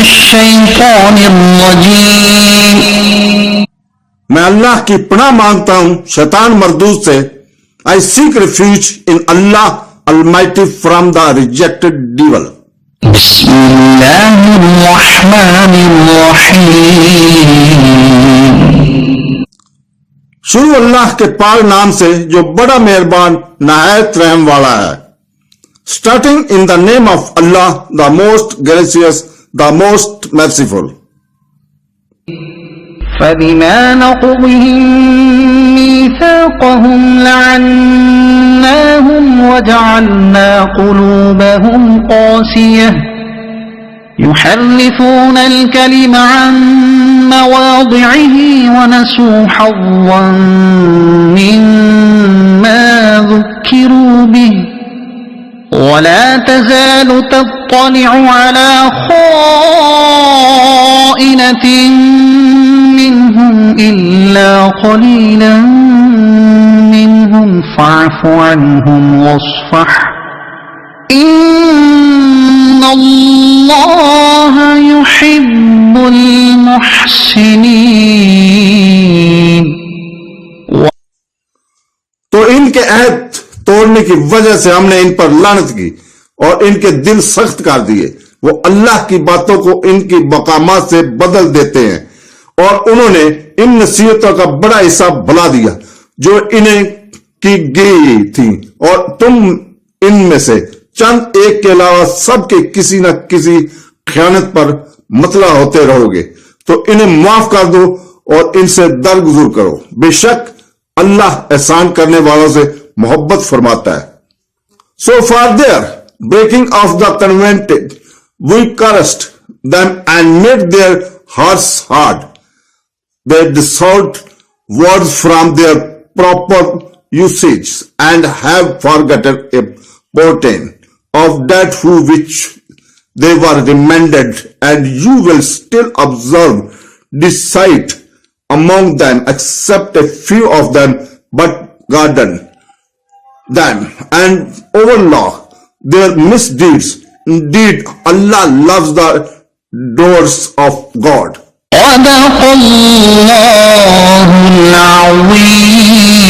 الشيطان الرجيم. میں اللہ کی پناہ مانگتا ہوں شیطان مردود سے. I seek refuge in Allah Almighty from the rejected devil. بسم اللہ الرحمن الرحیم. شروع اللہ کے پاک نام سے جو بڑا مہربان نہایت رحم والا ہے. Starting in the name of Allah, the most gracious, the most merciful. فبما نقضهم ميثاقهم لعناهم وجعلنا قلوبهم قاسية يحرفون الكلم عن مواضعه ونسوا حظا مما ذكروا به ولا تزال تطلع على خائنة منهم إلا قليلا منهم فاعف عنهم واصفح إن الله يحب المحسنين. تو ان کے عہد توڑنے کی وجہ سے ہم نے ان پر لعنت کی اور ان کے دل سخت کر دیے. وہ اللہ کی باتوں کو ان کی مقامات سے بدل دیتے ہیں اور انہوں نے ان نصیحتوں کا بڑا حصہ بھلا دیا جو انہیں کی گئی تھی، اور تم ان میں سے چند ایک کے علاوہ سب کے کسی نہ کسی خیانت پر مطلع ہوتے رہو گے. تو انہیں معاف کر دو اور ان سے درگزر کرو. بے شک اللہ احسان کرنے والوں سے محبت فرماتا ہے. So for their breaking of the covenant, we cursed them and made their hearts hard. They dissolved words from their proper usage and have forgotten a portent of that for which they were reminded, and you will still observe deceit among them, except a few of them, but garden them and overlook their misdeeds. Indeed, Allah loves the doors of God. صدق اللہ العظیم.